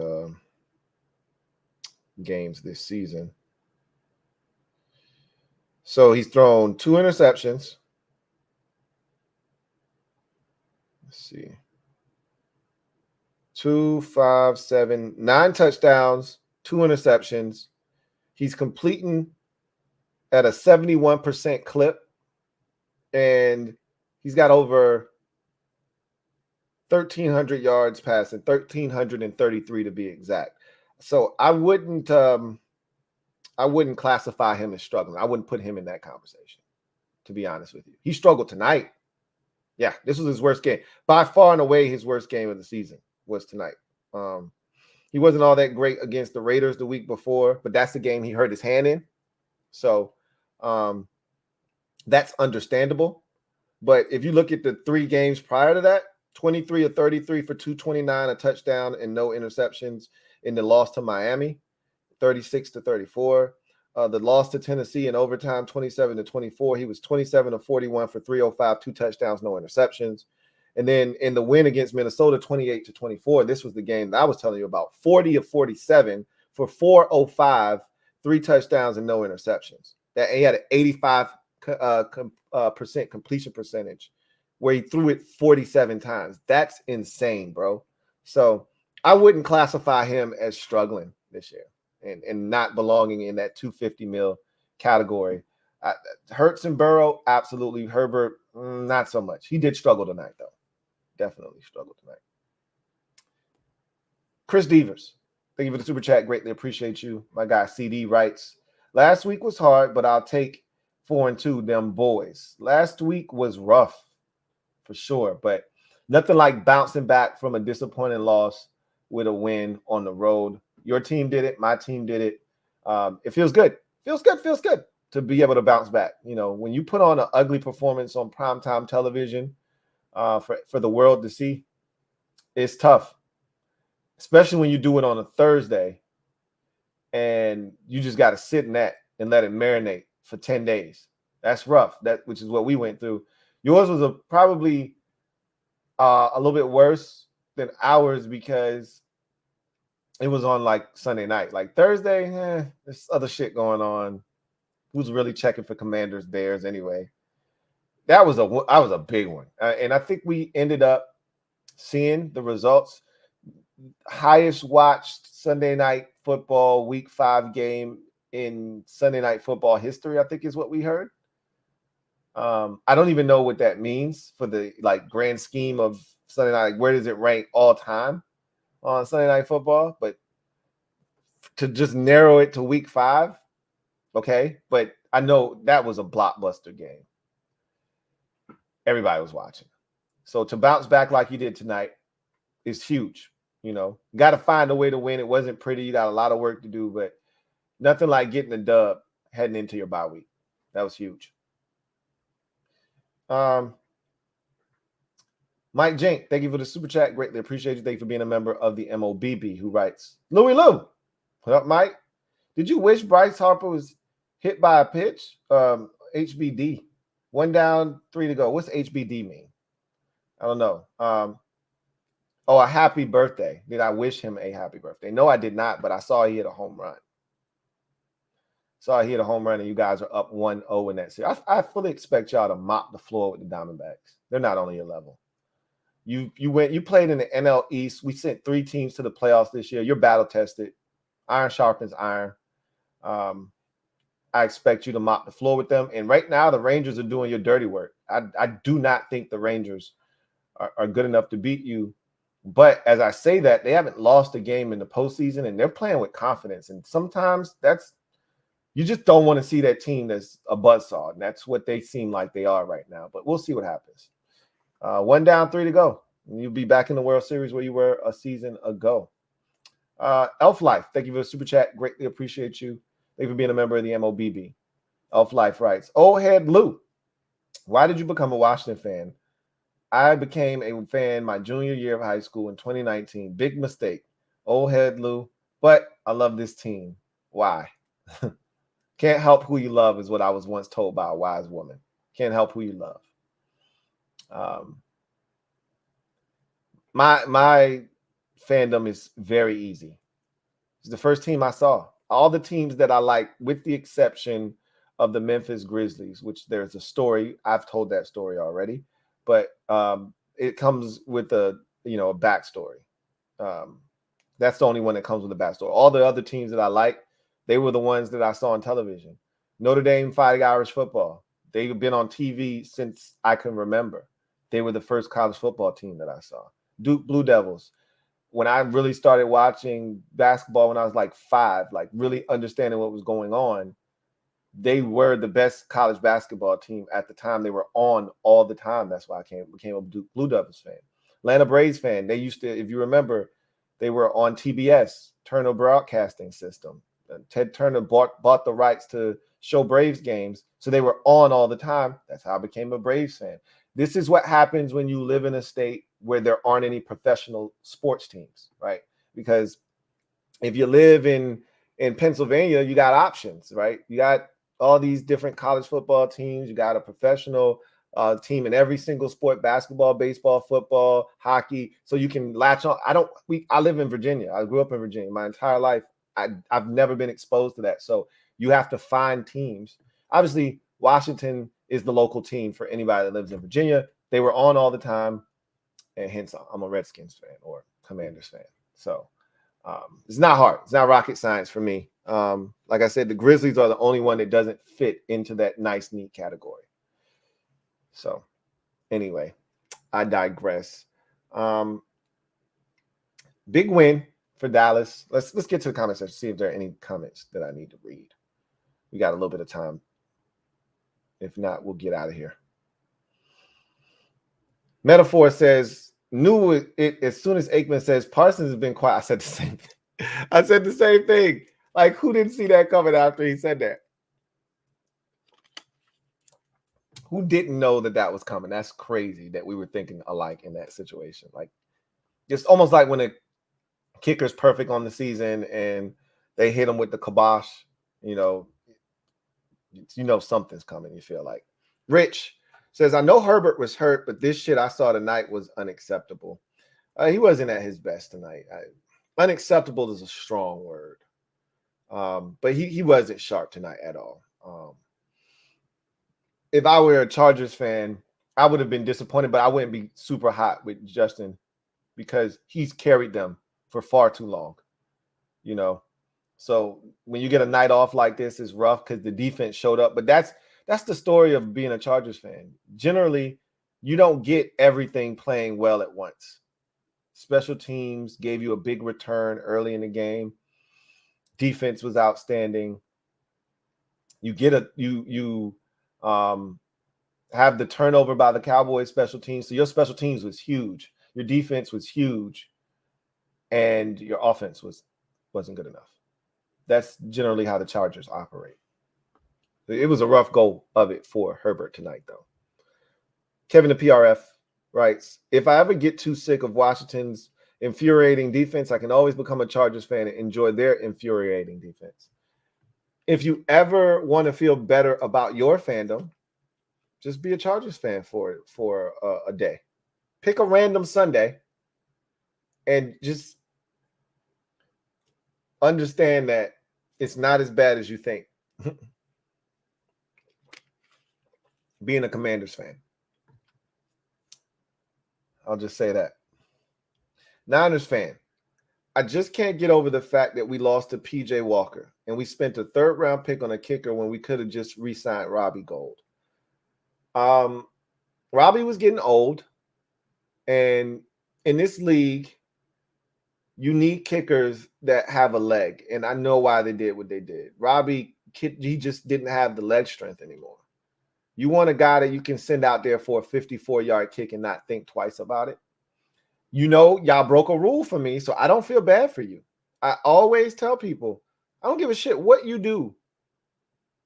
Speaker 2: games this season. So he's thrown 2 interceptions. Let's see. 2, 5, 7, 9 touchdowns, 2 interceptions. He's completing at a 71% clip, and he's got over 1,300 yards passing, 1,333 to be exact. So I wouldn't classify him as struggling. I wouldn't put him in that conversation, to be honest with you. He struggled tonight. Yeah, this was his worst game. By far and away, his worst game of the season was tonight. He wasn't all that great against the Raiders the week before, but that's the game he hurt his hand in. So that's understandable. But if you look at the 3 games prior to that, 23 of 33 for 229, a touchdown and no interceptions in the loss to Miami, 36-34. The loss to Tennessee in overtime, 27-24. He was 27 of 41 for 305, 2 touchdowns, no interceptions. And then in the win against Minnesota, 28-24, this was the game that I was telling you about, 40 of 47 for 405, 3 touchdowns and no interceptions. That he had an 85% completion percentage where he threw it 47 times. That's insane, bro. So I wouldn't classify him as struggling this year and not belonging in that 250 mil category. Hurts and Burrow, absolutely. Herbert, not so much. He did struggle tonight, though. Definitely struggled tonight. Chris Devers, thank you for the super chat. Greatly appreciate you. My guy CD writes, last week was hard, but I'll take 4-2, them boys. Last week was rough for sure, but nothing like bouncing back from a disappointing loss with a win on the road. Your team did it. My team did it. It feels good. Feels good to be able to bounce back. You know, when you put on an ugly performance on primetime television for the world to see, it's tough, especially when you do it on a Thursday and you just got to sit in that and let it marinate for 10 days. That's rough. Which is what we went through. Yours was probably a little bit worse than ours because it was on like Sunday night. Like Thursday, there's other shit going on. Who's really checking for Commanders Bears anyway? That was a big one, and I think we ended up seeing the results. Highest watched Sunday night football week 5 game in Sunday night football history, I think is what we heard. I don't even know what that means for the like grand scheme of Sunday night. Like, where does it rank all time on Sunday night football? But to just narrow it to week 5, okay. But I know that was a blockbuster game. Everybody was watching. So to bounce back like you did tonight is huge. You know, got to find a way to win. It wasn't pretty. You got a lot of work to do, but nothing like getting a dub heading into your bye week. That was huge. Mike Jink, thank you for the super chat. Greatly appreciate you. Thank you for being a member of the MOBB, who writes, Louie Lou. What up, Mike? Did you wish Bryce Harper was hit by a pitch? HBD. 1 down, 3 to go. What's HBD mean? I don't know. A happy birthday. Did I wish him a happy birthday? No, I did not, but I saw he hit a home run. And you guys are up 1-0 in that series. I fully expect y'all to mop the floor with the Diamondbacks. They're not on your level. You played in the NL East. We sent 3 teams to the playoffs this year. You're battle tested. Iron sharpens iron. I expect you to mop the floor with them. And right now, the Rangers are doing your dirty work. I do not think the Rangers are good enough to beat you. But as I say that, they haven't lost a game in the postseason, and they're playing with confidence. And sometimes you just don't want to see that team that's a buzzsaw, and that's what they seem like they are right now. But we'll see what happens. 1 down, 3 to go. And you'll be back in the World Series where you were a season ago. Elf Life, thank you for the super chat. Greatly appreciate you. Thank you for being a member of the MOBB. Elf Life writes, Old Head Lou, why did you become a Washington fan? I became a fan my junior year of high school in 2019. Big mistake. Old Head Lou, but I love this team. Why? Can't help who you love is what I was once told by a wise woman. Can't help who you love. My fandom is very easy. It's the first team I saw. All the teams that I like, with the exception of the Memphis Grizzlies, which there's a story. I've told that story already, but it comes with a backstory. That's the only one that comes with a backstory. All the other teams that I like, they were the ones that I saw on television. Notre Dame Fighting Irish football. They've been on TV since I can remember. They were the first college football team that I saw. Duke Blue Devils. When I really started watching basketball when I was like 5, like really understanding what was going on, they were the best college basketball team at the time. They were on all the time. That's why I became a Duke Blue Devils fan. Atlanta Braves fan. They used to, if you remember, they were on TBS, Turner Broadcasting System. Ted Turner bought the rights to show Braves games, so they were on all the time. That's how I became a Braves fan. This is what happens when you live in a state where there aren't any professional sports teams, right? Because if you live in Pennsylvania, you got options, right? You got all these different college football teams. You got a professional team in every single sport: basketball, baseball, football, hockey. So you can latch on. I live in Virginia. I grew up in Virginia my entire life. I've never been exposed to that. So you have to find teams. Obviously, Washington is the local team for anybody that lives in Virginia. They were on all the time, and hence I'm a Redskins fan or Commanders fan. So it's not hard. It's not rocket science for me. Like I said, the Grizzlies are the only one that doesn't fit into that nice, neat category. So anyway, I digress. Big win for Dallas. Let's get to the comments and see if there are any comments that I need to read. We got a little bit of time. If not, we'll get out of here. Metaphor says, knew it as soon as Aikman says Parsons has been quiet. I said the same thing. I said the same thing. Like, who didn't see that coming after he said that? Who didn't know that was coming? That's crazy that we were thinking alike in that situation. Like, it's almost like when a kicker's perfect on the season and they hit him with the kibosh, you know something's coming, you feel like. Rich says, I know Herbert was hurt, but this shit I saw tonight was unacceptable. He wasn't at his best tonight. unacceptable is a strong word. But he wasn't sharp tonight at all. If I were a Chargers fan, I would have been disappointed, but I wouldn't be super hot with Justin because he's carried them for far too long, you know. So when you get a night off like this, it's rough because the defense showed up. But that's the story of being a Chargers fan. Generally, you don't get everything playing well at once. Special teams gave you a big return early in the game. Defense was outstanding. You get have the turnover by the Cowboys special teams. So your special teams was huge. Your defense was huge. And your offense wasn't good enough. That's generally how the Chargers operate. It was a rough go of it for Herbert tonight, though. Kevin the PRF writes, if I ever get too sick of Washington's infuriating defense, I can always become a Chargers fan and enjoy their infuriating defense. If you ever want to feel better about your fandom, just be a Chargers fan for a day. Pick a random Sunday and just understand that it's not as bad as you think. Being a Commanders fan. I'll just say that. Niners fan. I just can't get over the fact that we lost to PJ Walker and we spent a third-round pick on a kicker when we could have just re-signed Robbie Gould. Robbie was getting old, and in this league, you need kickers that have a leg, and I know why they did what they did. Robbie, he just didn't have the leg strength anymore. You want a guy that you can send out there for a 54-yard kick and not think twice about it. You know, y'all broke a rule for me, so I don't feel bad for you. I always tell people, I don't give a shit what you do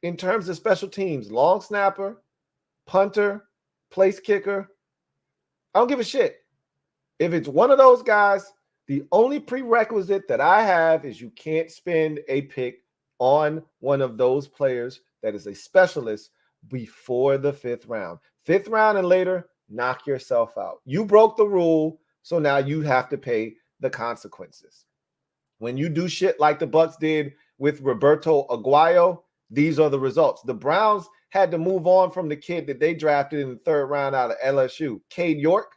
Speaker 2: in terms of special teams, long snapper, punter, place kicker. I don't give a shit. If it's one of those guys, the only prerequisite that I have is you can't spend a pick on one of those players that is a specialist before the 5th round. 5th round and later, knock yourself out. You broke the rule, so now you have to pay the consequences. When you do shit like the Bucs did with Roberto Aguayo, these are the results. The Browns had to move on from the kid that they drafted in the 3rd round out of LSU, Cade York.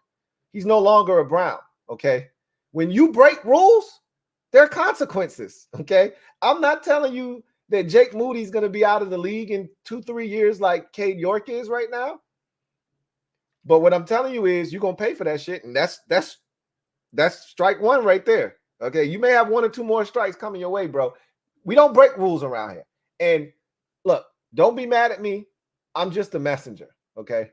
Speaker 2: He's no longer a Brown, okay? When you break rules, there are consequences, okay? I'm not telling you that Jake Moody's going to be out of the league in 2-3 years like Cade York is right now. But what I'm telling you is you're going to pay for that shit, and that's strike one right there, okay? You may have 1 or 2 more strikes coming your way, bro. We don't break rules around here. And look, don't be mad at me. I'm just a messenger, okay?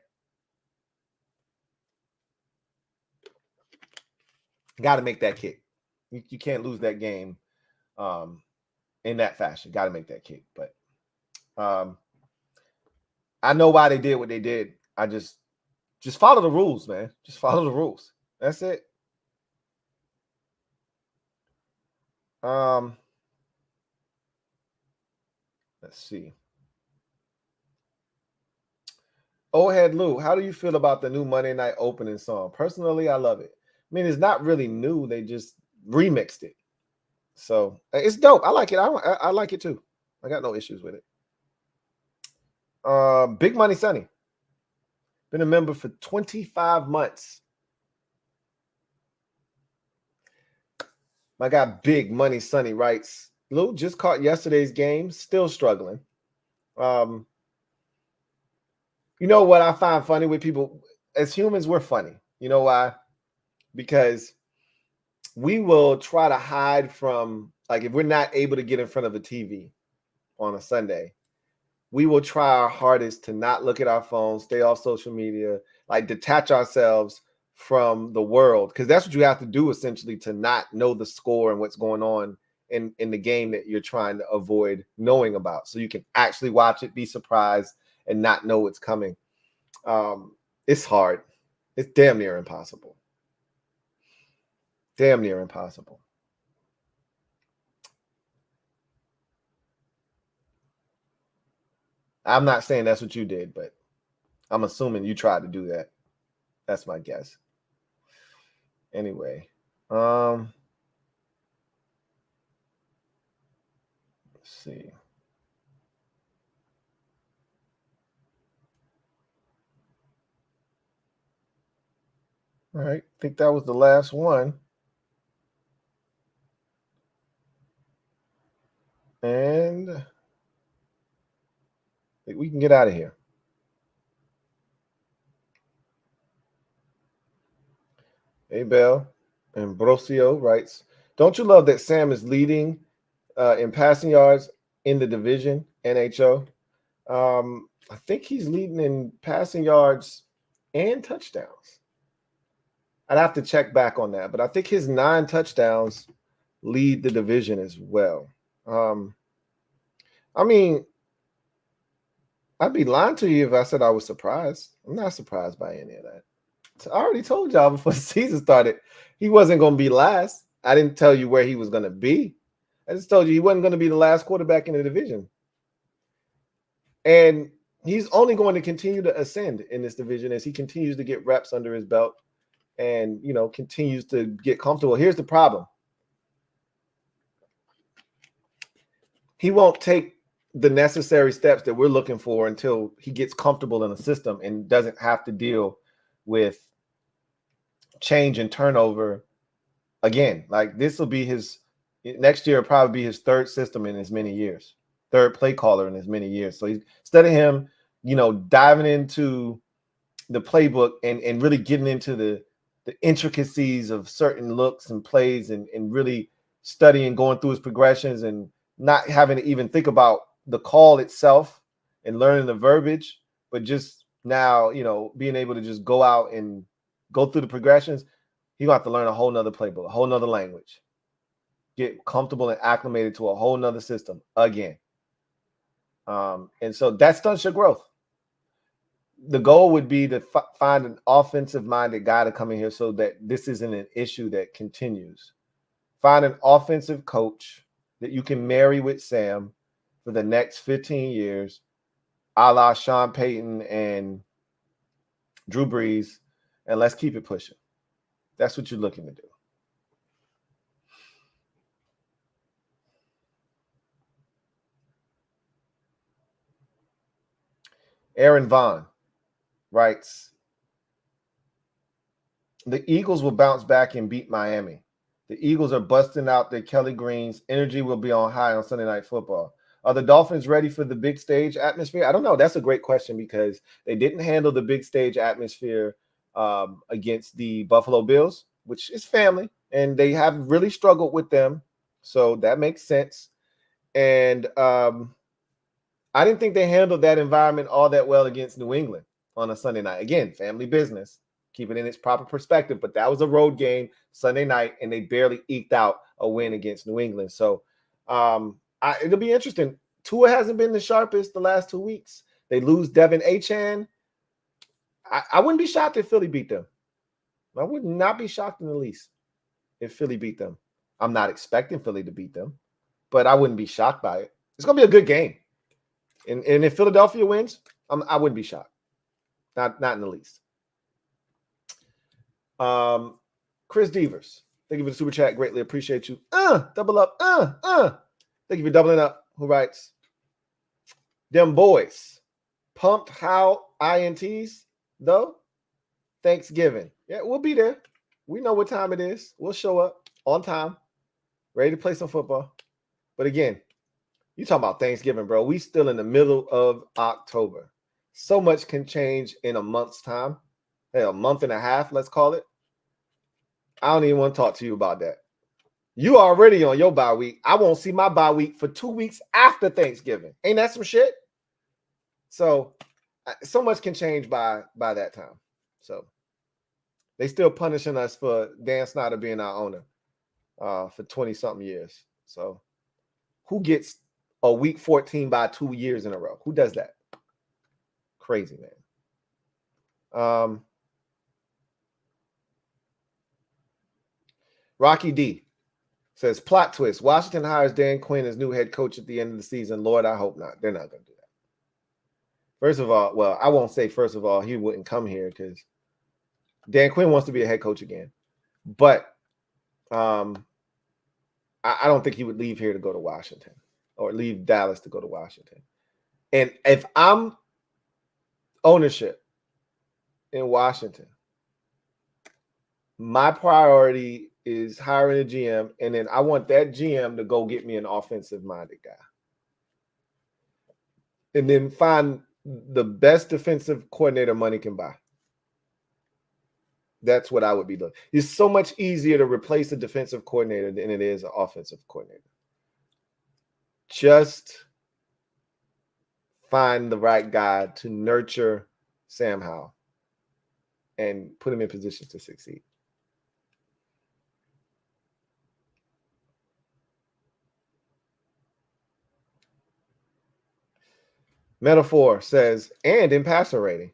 Speaker 2: Got to make that kick. You can't lose that game in that fashion. Got to make that kick. But I know why they did what they did. I just follow the rules, man. Just follow the rules. That's it. Let's see. Old Head Lou, how do you feel about the new Monday Night opening song? Personally, I love it. I mean, it's not really new. They just remixed it. So it's dope. I like it. I like it too. I got no issues with it. Big Money Sonny. Been a member for 25 months. My guy Big Money Sonny writes, Lou just caught yesterday's game, still struggling. You know what I find funny with people? As humans, we're funny. You know why? Because we will try to hide from, like, if we're not able to get in front of a TV on a Sunday, we will try our hardest to not look at our phones, stay off social media, like detach ourselves from the world, because that's what you have to do essentially to not know the score and what's going on in the game that you're trying to avoid knowing about, so you can actually watch it, be surprised, and not know what's coming. It's hard. It's damn near impossible. Damn near impossible. I'm not saying that's what you did, but I'm assuming you tried to do that. That's my guess. Anyway, Let's see. All right, I think that was the last one. And we can get out of here. Abel Ambrosio writes, don't you love that Sam is leading in passing yards in the division, NHO? I think he's leading in passing yards and touchdowns. I'd have to check back on that, but I think his 9 touchdowns lead the division as well. I mean, I'd be lying to you if I said I was surprised. I'm not surprised by any of that. I already told y'all before the season started, he wasn't going to be last. I didn't tell you where he was going to be. I just told you he wasn't going to be the last quarterback in the division. And he's only going to continue to ascend in this division as he continues to get reps under his belt and, you know, continues to get comfortable. Here's the problem. He won't take the necessary steps that we're looking for until he gets comfortable in the system and doesn't have to deal with change and turnover again. Like, this will be his next year, will probably be his 3rd system in as many years, 3rd play caller in as many years. So instead of him, you know, diving into the playbook and really getting into the intricacies of certain looks and plays and really studying, going through his progressions and not having to even think about the call itself and learning the verbiage, but just now, you know, being able to just go out and go through the progressions, he's going to have to learn a whole nother playbook, a whole nother language, get comfortable and acclimated to a whole nother system again. And so that stunts your growth. The goal would be to find an offensive-minded guy to come in here so that this isn't an issue that continues. Find an offensive coach that you can marry with Sam for the next 15 years, a la Sean Payton and Drew Brees, and let's keep it pushing. That's what you're looking to do. Aaron Vaughn writes, the Eagles will bounce back and beat Miami. The Eagles are busting out their Kelly Greens. Energy will be on high on Sunday Night Football. Are the Dolphins ready for the big stage atmosphere? I don't know. That's a great question because they didn't handle the big stage atmosphere against the Buffalo Bills, which is family, and they have really struggled with them. So that makes sense. And I didn't think they handled that environment all that well against New England on a Sunday night. Again, family business. Keep it in its proper perspective. But that was a road game Sunday night, and they barely eked out a win against New England. So it'll be interesting. Tua hasn't been the sharpest the last 2 weeks. They lose Devin Achane. I wouldn't be shocked if Philly beat them. I would not be shocked in the least if Philly beat them. I'm not expecting Philly to beat them, but I wouldn't be shocked by it. It's going to be a good game. And if Philadelphia wins, I wouldn't be shocked. Not in the least. Chris Devers, thank you for the super chat. Greatly appreciate you. Double up. Thank you for doubling up. Who writes, them boys pumped how INTs though? Thanksgiving. Yeah, we'll be there. We know what time it is. We'll show up on time, ready to play some football. But again, you talking about Thanksgiving, bro. We still in the middle of October. So much can change in a month's time. Hey, a month and a half, let's call it. I don't even want to talk to you about that. You already on your bye week. I won't see my bye week for 2 weeks after Thanksgiving. Ain't that some shit? So much can change by that time. So they still punishing us for Dan Snyder being our owner for 20-something years. So who gets a week 14 by 2 years in a row? Who does that? Crazy, man. Rocky D says, plot twist. Washington hires Dan Quinn as new head coach at the end of the season. Lord, I hope not. They're not going to do that. First of all, well, I won't say first of all, he wouldn't come here because Dan Quinn wants to be a head coach again. But I don't think he would leave here to go to Washington. or leave Dallas to go to Washington. And if I'm ownership in Washington, my priority is hiring a GM, and then I want that GM to go get me an offensive-minded guy. And then find the best defensive coordinator money can buy. That's what I would be doing. It's so much easier to replace a defensive coordinator than it is an offensive coordinator. Just find the right guy to nurture Sam Howell and put him in positions to succeed. Metaphor says, and in passer rating.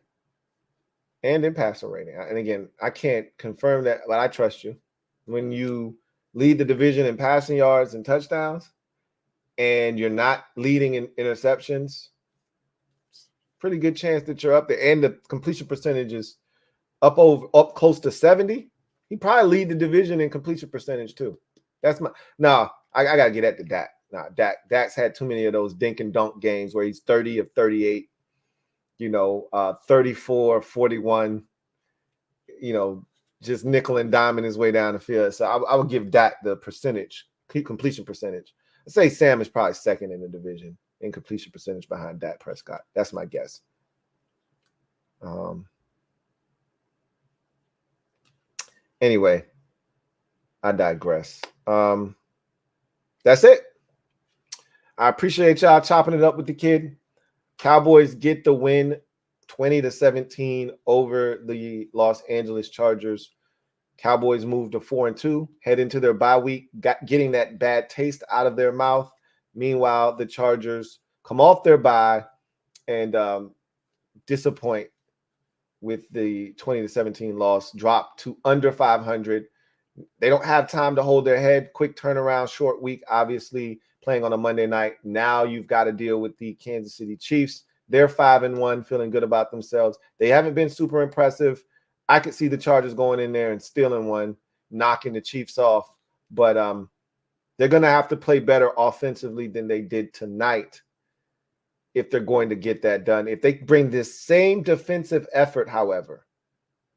Speaker 2: And in passer rating. And again, I can't confirm that, but I trust you. When you lead the division in passing yards and touchdowns, and you're not leading in interceptions, pretty good chance that you're up there. And the completion percentage is up close to 70. He probably lead the division in completion percentage too. That's my I gotta get at the Dak. Dak's had too many of those dink and dunk games where he's 30 of 38, 34, 41, just nickel and diming his way down the field. So I would give Dak the completion percentage. I'd say Sam is probably second in the division in completion percentage behind Dak Prescott. That's my guess. Anyway, I digress. That's it. I appreciate y'all chopping it up with the kid. Cowboys get the win 20-17 over the Los Angeles Chargers. Cowboys move to 4-2, head into their bye week, getting that bad taste out of their mouth. Meanwhile, the Chargers come off their bye and disappoint with the 20-17 loss, drop to under 500. They don't have time to hold their head. Quick turnaround, short week, obviously playing on a Monday night. Now you've got to deal with the Kansas City Chiefs. They're 5-1, feeling good about themselves. They haven't been super impressive. I could see the Chargers going in there and stealing one, knocking the Chiefs off. But they're going to have to play better offensively than they did tonight if they're going to get that done. If they bring this same defensive effort, however,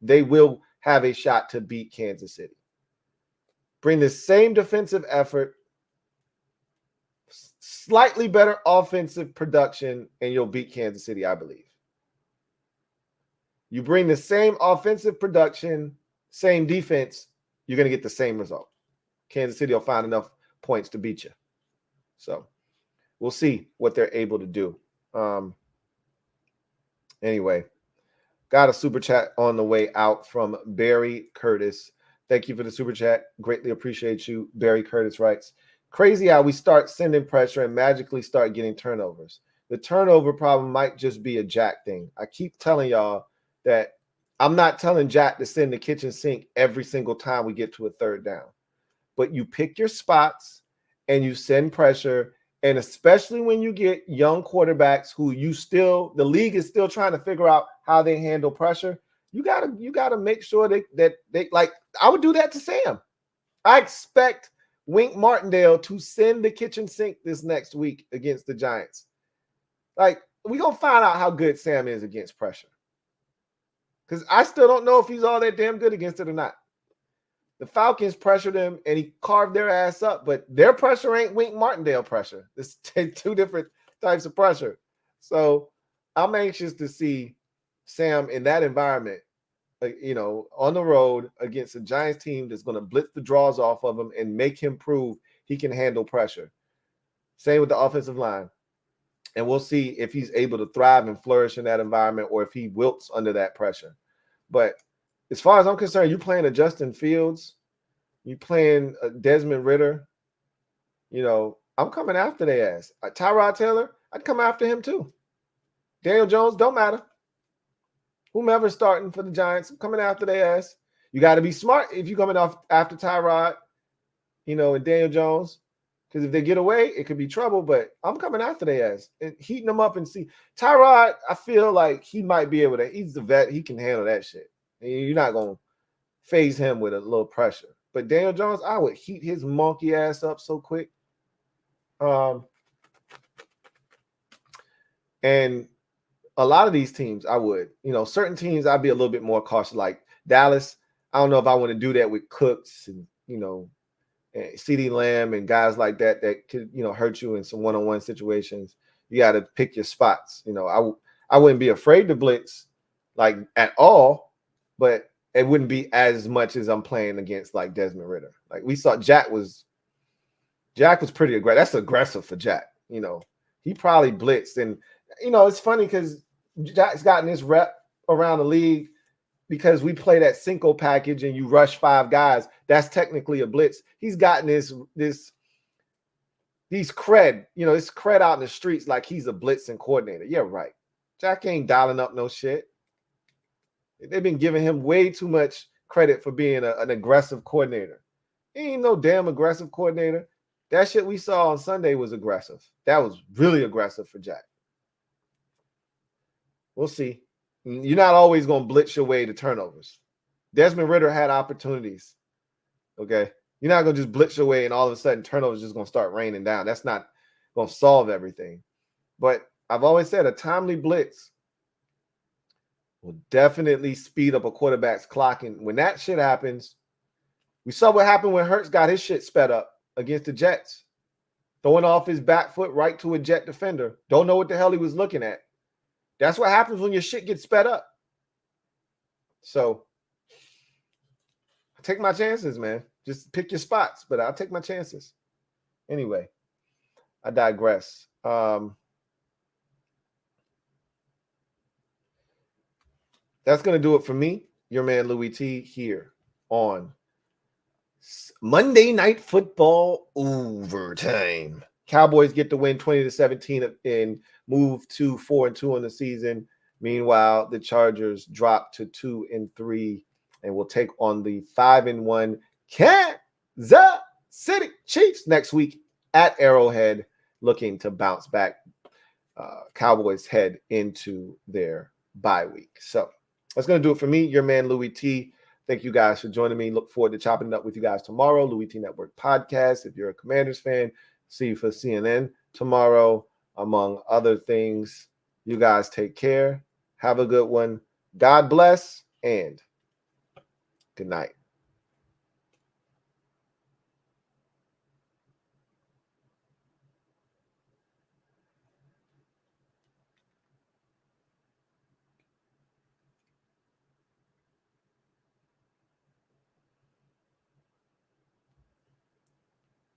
Speaker 2: they will have a shot to beat Kansas City. Bring the same defensive effort, slightly better offensive production, and you'll beat Kansas City, I believe. You bring the same offensive production, same defense, you're going to get the same result. Kansas City will find enough points to beat you. So we'll see what they're able to do. Anyway, got a super chat on the way out from Barry Curtis. Thank you for the super chat. Greatly appreciate you. Barry Curtis writes, crazy how we start sending pressure and magically start getting turnovers. The turnover problem might just be a Jack thing. I keep telling y'all that I'm not telling Jack to send the kitchen sink every single time we get to a third down. But you pick your spots and you send pressure. And especially when you get young quarterbacks who the league is still trying to figure out how they handle pressure, you gotta make sure that they like, I would do that to Sam. I expect Wink Martindale to send the kitchen sink this next week against the Giants. Like, we're going to find out how good Sam is against pressure. Because I still don't know if he's all that damn good against it or not. The Falcons pressured him, and he carved their ass up, but their pressure ain't Wink Martindale pressure. It's two different types of pressure. So I'm anxious to see Sam in that environment, on the road against a Giants team that's going to blitz the draws off of him and make him prove he can handle pressure. Same with the offensive line. And we'll see if he's able to thrive and flourish in that environment or if he wilts under that pressure. But as far as I'm concerned, you playing a Justin Fields, you playing a Desmond Ridder, I'm coming after their ass. Tyrod Taylor, I'd come after him too. Daniel Jones, don't matter. Whomever's starting for the Giants, I'm coming after their ass. You got to be smart if you're coming off after Tyrod, and Daniel Jones. Because if they get away, it could be trouble, but I'm coming after their ass and heating them up and see. Tyrod, I feel like he might be able to. He's the vet. He can handle that shit. And you're not going to phase him with a little pressure. But Daniel Jones, I would heat his monkey ass up so quick. And a lot of these teams, I would. Certain teams, I'd be a little bit more cautious. Like Dallas, I don't know if I want to do that with Cooks and, CeeDee Lamb and guys like that could, hurt you in some one-on-one situations. You got to pick your spots. I wouldn't be afraid to blitz like at all, but it wouldn't be as much as I'm playing against like Desmond Ridder. Like we saw Jack was pretty aggressive. That's aggressive for Jack. He probably blitzed. And, it's funny because Jack's gotten this rep around the league because we play that Cinco package and you rush 5 guys. That's technically a blitz. He's gotten these cred, this cred out in the streets like he's a blitzing coordinator. Yeah, right. Jack ain't dialing up no shit. They've been giving him way too much credit for being an aggressive coordinator. He ain't no damn aggressive coordinator. That shit we saw on Sunday was aggressive. That was really aggressive for Jack. We'll see. You're not always going to blitz your way to turnovers. Desmond Ridder had opportunities. Okay? You're not going to just blitz your way and all of a sudden turnovers just going to start raining down. That's not going to solve everything. But I've always said a timely blitz will definitely speed up a quarterback's clock. And when that shit happens, we saw what happened when Hurts got his shit sped up against the Jets. Throwing off his back foot right to a Jet defender. Don't know what the hell he was looking at. That's what happens when your shit gets sped up. So I take my chances, man. Just pick your spots, but I'll take my chances. Anyway, I digress. That's going to do it for me, your man Louie T, here on Monday Night Football Overtime. Cowboys get the win 20-17 and move to 4-2 on the season. Meanwhile, the Chargers drop to 2-3 and will take on the 5-1 Kansas City Chiefs next week at Arrowhead, looking to bounce back. Cowboys head into their bye week. So that's going to do it for me, your man Louie T. Thank you guys for joining me. Look forward to chopping it up with you guys tomorrow. Louie T Network podcast. If you're a Commanders fan, see you for CNN tomorrow, among other things. You guys take care. Have a good one. God bless and good night.